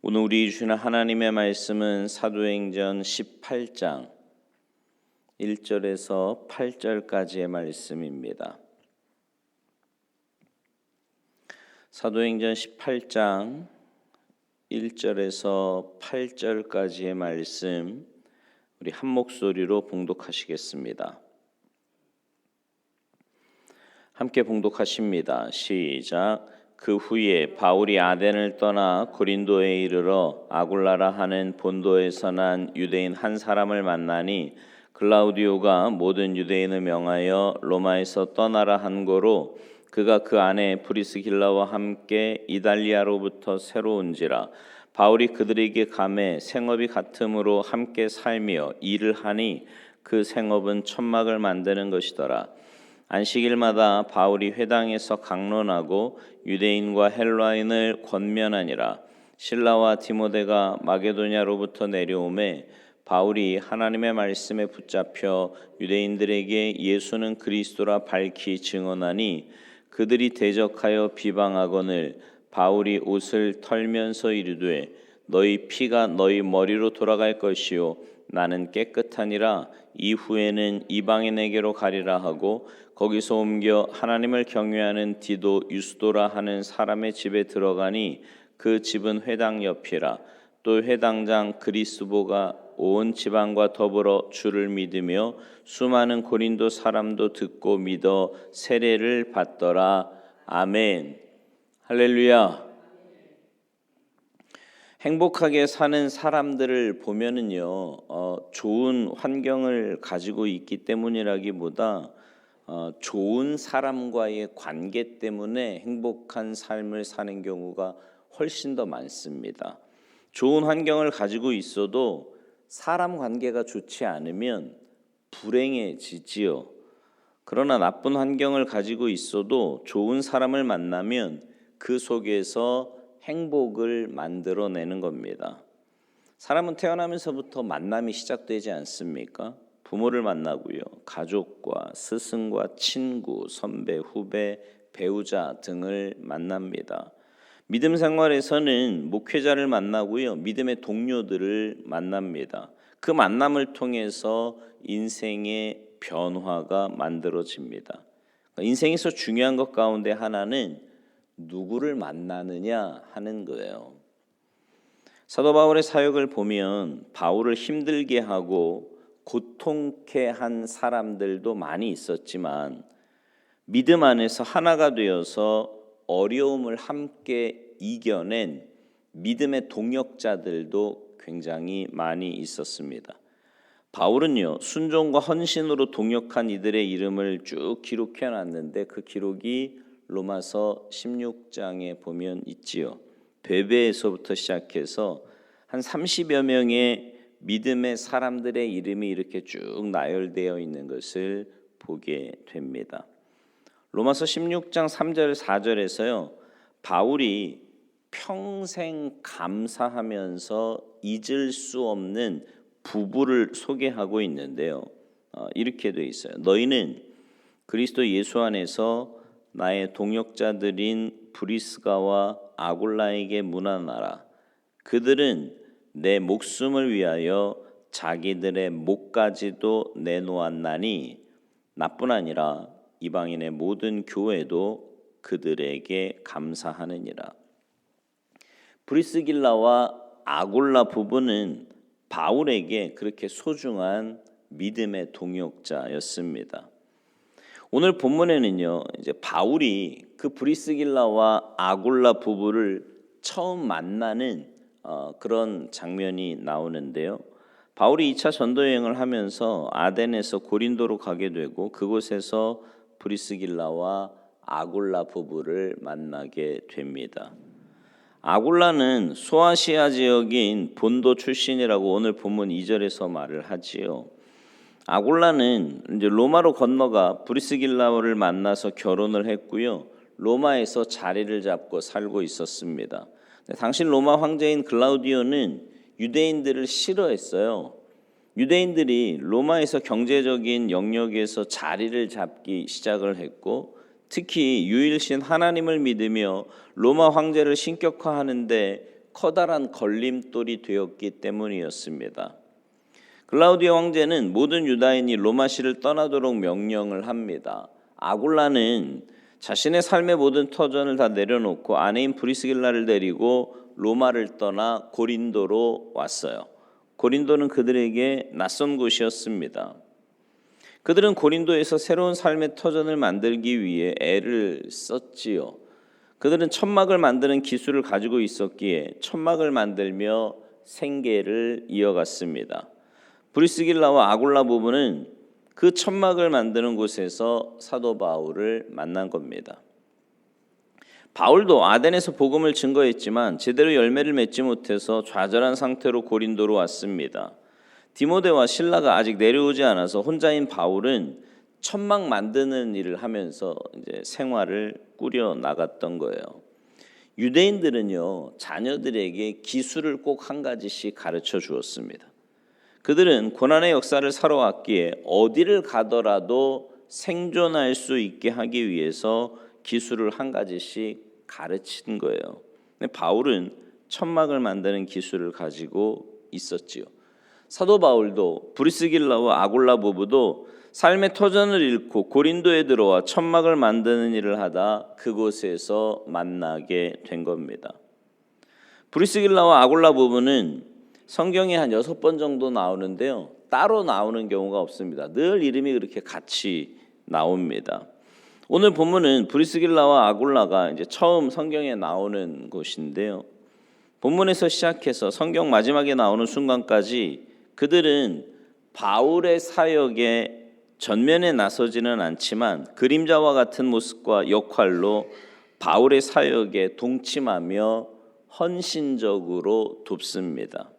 오늘 우리 주시는 하나님의 말씀은 사도행전 18장 1절에서 8절까지의 말씀입니다. 사도행전 18장 1절에서 8절까지의 말씀 우리 한 목소리로 봉독하시겠습니다. 함께 봉독하십니다. 시작. 그 후에 바울이 아덴을 떠나 고린도에 이르러 아굴라라 하는 본도에서 난 유대인 한 사람을 만나니 글라우디오가 모든 유대인을 명하여 로마에서 떠나라 한 거로 그가 그 안에 브리스길라와 함께 이달리아로부터 새로 온지라. 바울이 그들에게 감해 생업이 같음으로 함께 살며 일을 하니 그 생업은 천막을 만드는 것이더라. 안식일마다 바울이 회당에서 강론하고 유대인과 헬라인을 권면하니라. 실라와 디모데가 마게도냐로부터 내려오매 바울이 하나님의 말씀에 붙잡혀 유대인들에게 예수는 그리스도라 밝히 증언하니 그들이 대적하여 비방하거늘 바울이 옷을 털면서 이르되 너희 피가 너희 머리로 돌아갈 것이요 나는 깨끗하니라. 이후에는 이방인에게로 가리라 하고 거기서 옮겨 하나님을 경외하는 디도 유스도라 하는 사람의 집에 들어가니 그 집은 회당 옆이라. 또 회당장 그리스보가 온 지방과 더불어 주를 믿으며 수많은 고린도 사람도 듣고 믿어 세례를 받더라. 아멘. 할렐루야. 행복하게 사는 사람들을 보면은요, 좋은 환경을 가지고 있기 때문이라기보다 좋은 사람과의 관계 때문에 행복한 삶을 사는 경우가 훨씬 더 많습니다. 좋은 환경을 가지고 있어도 사람 관계가 좋지 않으면 불행해지지요. 그러나 나쁜 환경을 가지고 있어도 좋은 사람을 만나면 그 속에서 행복을 만들어내는 겁니다. 사람은 태어나면서부터 만남이 시작되지 않습니까? 부모를 만나고요. 가족과 스승과 친구, 선배, 후배, 배우자 등을 만납니다. 믿음 생활에서는 목회자를 만나고요. 믿음의 동료들을 만납니다. 그 만남을 통해서 인생의 변화가 만들어집니다. 인생에서 중요한 것 가운데 하나는 누구를 만나느냐 하는 거예요. 사도 바울의 사역을 보면 바울을 힘들게 하고 고통케 한 사람들도 많이 있었지만 믿음 안에서 하나가 되어서 어려움을 함께 이겨낸 믿음의 동역자들도 굉장히 많이 있었습니다. 바울은요, 순종과 헌신으로 동역한 이들의 이름을 쭉 기록해 놨는데 그 기록이 로마서 16장에 보면 있지요. 베베에서부터 시작해서 한 30여 명의 믿음의 사람들의 이름이 이렇게 쭉 나열되어 있는 것을 보게 됩니다. 로마서 16장 3절 4절에서요. 바울이 평생 감사하면서 잊을 수 없는 부부를 소개하고 있는데요. 이렇게 돼 있어요. 너희는 그리스도 예수 안에서 나의 동역자들인 브리스가와 아굴라에게 문안하라. 그들은 내 목숨을 위하여 자기들의 목까지도 내놓았나니 나뿐 아니라 이방인의 모든 교회도 그들에게 감사하느니라. 브리스길라와 아굴라 부부는 바울에게 그렇게 소중한 믿음의 동역자였습니다. 오늘 본문에는요, 이제 바울이 그 브리스길라와 아굴라 부부를 처음 만나는 그런 장면이 나오는데요. 바울이 2차 전도 여행을 하면서 아덴에서 고린도로 가게 되고 그곳에서 브리스길라와 아굴라 부부를 만나게 됩니다. 아굴라는 소아시아 지역인 본도 출신이라고 오늘 본문 2절에서 말을 하지요. 아굴라는 이제 로마로 건너가 브리스길라를 만나서 결혼을 했고요. 로마에서 자리를 잡고 살고 있었습니다. 당시 로마 황제인 글라우디오는 유대인들을 싫어했어요. 유대인들이 로마에서 경제적인 영역에서 자리를 잡기 시작을 했고 특히 유일신 하나님을 믿으며 로마 황제를 신격화하는데 커다란 걸림돌이 되었기 때문이었습니다. 글라우디오 황제는 모든 유다인이 로마시를 떠나도록 명령을 합니다. 아굴라는 자신의 삶의 모든 터전을 다 내려놓고 아내인 브리스길라를 데리고 로마를 떠나 고린도로 왔어요. 고린도는 그들에게 낯선 곳이었습니다. 그들은 고린도에서 새로운 삶의 터전을 만들기 위해 애를 썼지요. 그들은 천막을 만드는 기술을 가지고 있었기에 천막을 만들며 생계를 이어갔습니다. 브리스길라와 아굴라 부부는 그 천막을 만드는 곳에서 사도 바울을 만난 겁니다. 바울도 아덴에서 복음을 증거했지만 제대로 열매를 맺지 못해서 좌절한 상태로 고린도로 왔습니다. 디모데와 실라가 아직 내려오지 않아서 혼자인 바울은 천막 만드는 일을 하면서 이제 생활을 꾸려 나갔던 거예요. 유대인들은요, 자녀들에게 기술을 꼭 한 가지씩 가르쳐 주었습니다. 그들은 고난의 역사를 살아왔기에 어디를 가더라도 생존할 수 있게 하기 위해서 기술을 한 가지씩 가르친 거예요. 근데 바울은 천막을 만드는 기술을 가지고 있었지요. 사도 바울도 브리스길라와 아굴라 부부도 삶의 터전을 잃고 고린도에 들어와 천막을 만드는 일을 하다 그곳에서 만나게 된 겁니다. 브리스길라와 아굴라 부부는 성경에 한 6번 정도 나오는데요, 따로 나오는 경우가 없습니다. 늘 이름이 그렇게 같이 나옵니다. 오늘 본문은 브리스길라와 아굴라가 이제 처음 성경에 나오는 곳인데요, 본문에서 시작해서 성경 마지막에 나오는 순간까지 그들은 바울의 사역에 전면에 나서지는 않지만 그림자와 같은 모습과 역할로 바울의 사역에 동침하며 헌신적으로 돕습니다.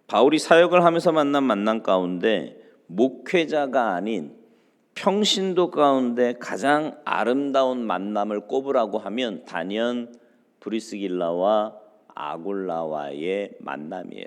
바울이 사역을 하면서 만난 만남 가운데 목회자가 아닌 평신도 가운데 가장 아름다운 만남을 꼽으라고 하면 단연 브리스길라와 아굴라와의 만남이에요.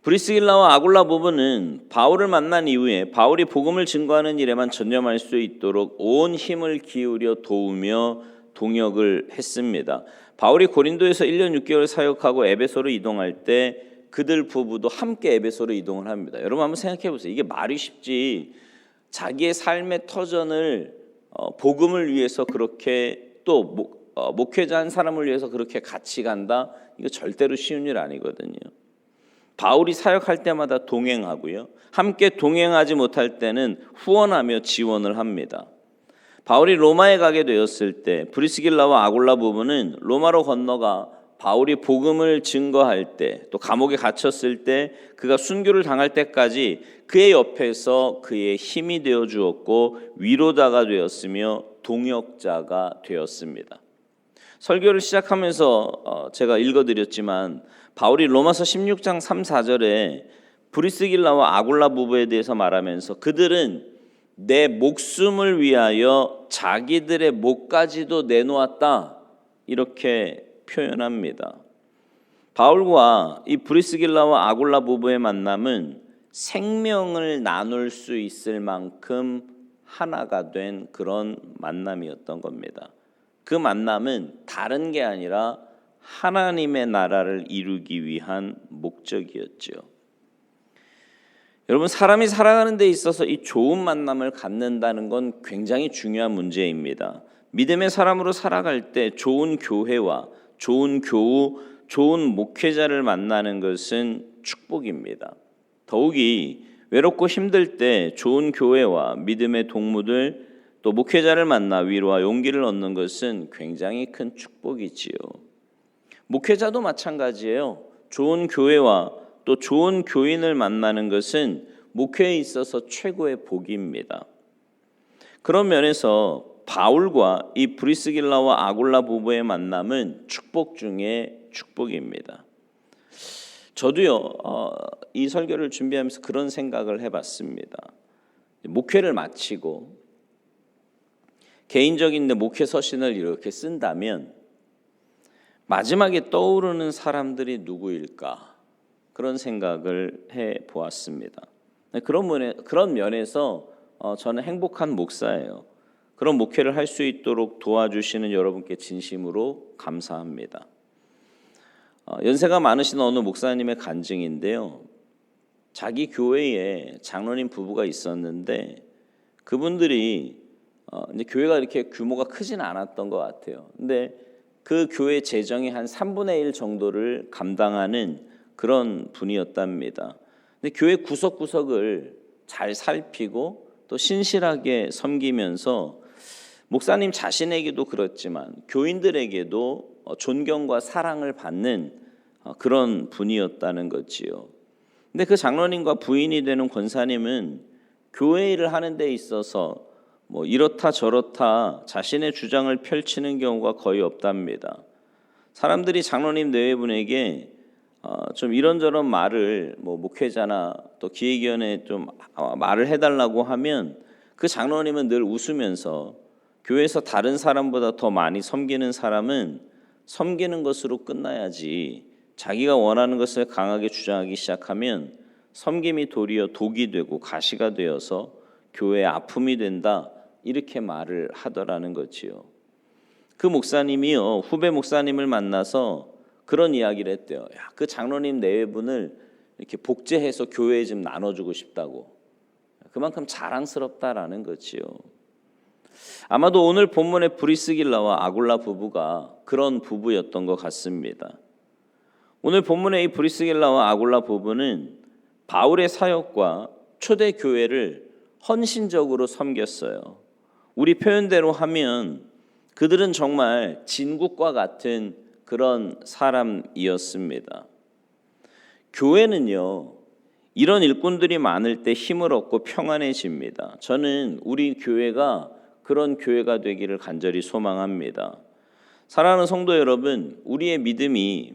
브리스길라와 아굴라 부부는 바울을 만난 이후에 바울이 복음을 증거하는 일에만 전념할 수 있도록 온 힘을 기울여 도우며 동역을 했습니다. 바울이 고린도에서 1년 6개월 사역하고 에베소로 이동할 때 그들 부부도 함께 에베소로 이동을 합니다. 여러분 한번 생각해 보세요. 이게 말이 쉽지, 자기의 삶의 터전을 복음을 위해서 그렇게 또 목회자 한 사람을 위해서 그렇게 같이 간다? 이거 절대로 쉬운 일 아니거든요. 바울이 사역할 때마다 동행하고요, 함께 동행하지 못할 때는 후원하며 지원을 합니다. 바울이 로마에 가게 되었을 때 브리스길라와 아굴라 부부는 로마로 건너가 바울이 복음을 증거할 때, 또 감옥에 갇혔을 때, 그가 순교를 당할 때까지 그의 옆에서 그의 힘이 되어 주었고 위로자가 되었으며 동역자가 되었습니다. 설교를 시작하면서 제가 읽어드렸지만 바울이 로마서 16장 3, 4절에 브리스길라와 아굴라 부부에 대해서 말하면서 그들은 내 목숨을 위하여 자기들의 목까지도 내놓았다, 이렇게 표현합니다. 바울과 이 브리스길라와 아굴라 부부의 만남은 생명을 나눌 수 있을 만큼 하나가 된 그런 만남이었던 겁니다. 그 만남은 다른 게 아니라 하나님의 나라를 이루기 위한 목적이었죠. 여러분, 사람이 살아가는 데 있어서 이 좋은 만남을 갖는다는 건 굉장히 중요한 문제입니다. 믿음의 사람으로 살아갈 때 좋은 교회와 좋은 교우, 좋은 목회자를 만나는 것은 축복입니다. 더욱이 외롭고 힘들 때 좋은 교회와 믿음의 동무들, 또 목회자를 만나 위로와 용기를 얻는 것은 굉장히 큰 축복이지요. 목회자도 마찬가지예요. 좋은 교회와 또 좋은 교인을 만나는 것은 목회에 있어서 최고의 복입니다. 그런 면에서 바울과 이 브리스길라와 아굴라 부부의 만남은 축복 중에 축복입니다. 저도요, 이 설교를 준비하면서 그런 생각을 해봤습니다. 목회를 마치고 개인적인 내 목회 서신을 이렇게 쓴다면 마지막에 떠오르는 사람들이 누구일까? 그런 생각을 해보았습니다. 그런 면에서 저는 행복한 목사예요. 그런 목회를 할 수 있도록 도와주시는 여러분께 진심으로 감사합니다. 연세가 많으신 어느 목사님의 간증인데요. 자기 교회에 장로님 부부가 있었는데 그분들이 이제 교회가 이렇게 규모가 크진 않았던 것 같아요. 근데 그 교회 재정의 한 3분의 1 정도를 감당하는 그런 분이었답니다. 근데 교회 구석구석을 잘 살피고 또 신실하게 섬기면서 목사님 자신에게도 그렇지만 교인들에게도 존경과 사랑을 받는 그런 분이었다는 거지요. 근데 그 장로님과 부인이 되는 권사님은 교회 일을 하는 데 있어서 뭐 이렇다 저렇다 자신의 주장을 펼치는 경우가 거의 없답니다. 사람들이 장로님 내외분에게 좀 이런저런 말을 뭐 목회자나 또 기획위원회에 좀 말을 해달라고 하면 그 장로님은 늘 웃으면서 교회에서 다른 사람보다 더 많이 섬기는 사람은 섬기는 것으로 끝나야지 자기가 원하는 것을 강하게 주장하기 시작하면 섬김이 도리어 독이 되고 가시가 되어서 교회에 아픔이 된다 이렇게 말을 하더라는 거지요. 그 목사님이요 후배 목사님을 만나서 그런 이야기를 했대요. 야, 그 장로님 내외분을 이렇게 복제해서 교회에 좀 나눠주고 싶다고. 그만큼 자랑스럽다라는 거지요. 아마도 오늘 본문의 브리스길라와 아굴라 부부가 그런 부부였던 것 같습니다. 오늘 본문의 이 브리스길라와 아굴라 부부는 바울의 사역과 초대 교회를 헌신적으로 섬겼어요. 우리 표현대로 하면 그들은 정말 진국과 같은 그런 사람이었습니다. 교회는요, 이런 일꾼들이 많을 때 힘을 얻고 평안해집니다. 저는 우리 교회가 그런 교회가 되기를 간절히 소망합니다. 사랑하는 성도 여러분, 우리의 믿음이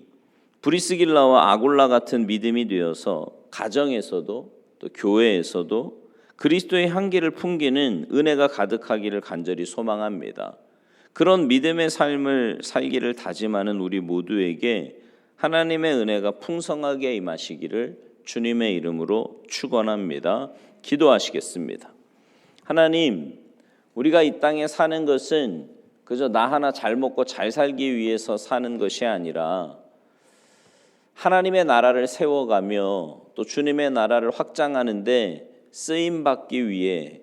브리스길라와 아굴라 같은 믿음이 되어서 가정에서도 또 교회에서도 그리스도의 향기를 풍기는 은혜가 가득하기를 간절히 소망합니다. 그런 믿음의 삶을 살기를 다짐하는 우리 모두에게 하나님의 은혜가 풍성하게 임하시기를 주님의 이름으로 축원합니다. 기도하시겠습니다. 하나님, 우리가 이 땅에 사는 것은 그저 나 하나 잘 먹고 잘 살기 위해서 사는 것이 아니라 하나님의 나라를 세워가며 또 주님의 나라를 확장하는데 쓰임받기 위해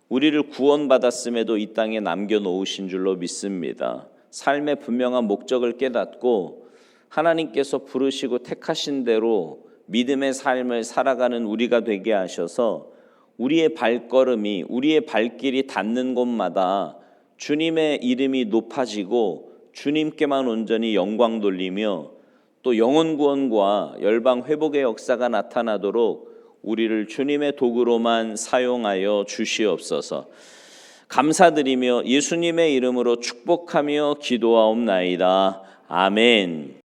우리를 구원받았음에도 이 땅에 남겨놓으신 줄로 믿습니다. 삶의 분명한 목적을 깨닫고 하나님께서 부르시고 택하신 대로 믿음의 삶을 살아가는 우리가 되게 하셔서 우리의 발걸음이 우리의 발길이 닿는 곳마다 주님의 이름이 높아지고 주님께만 온전히 영광 돌리며 또 영혼 구원과 열방 회복의 역사가 나타나도록 우리를 주님의 도구로만 사용하여 주시옵소서. 감사드리며 예수님의 이름으로 축복하며 기도하옵나이다. 아멘.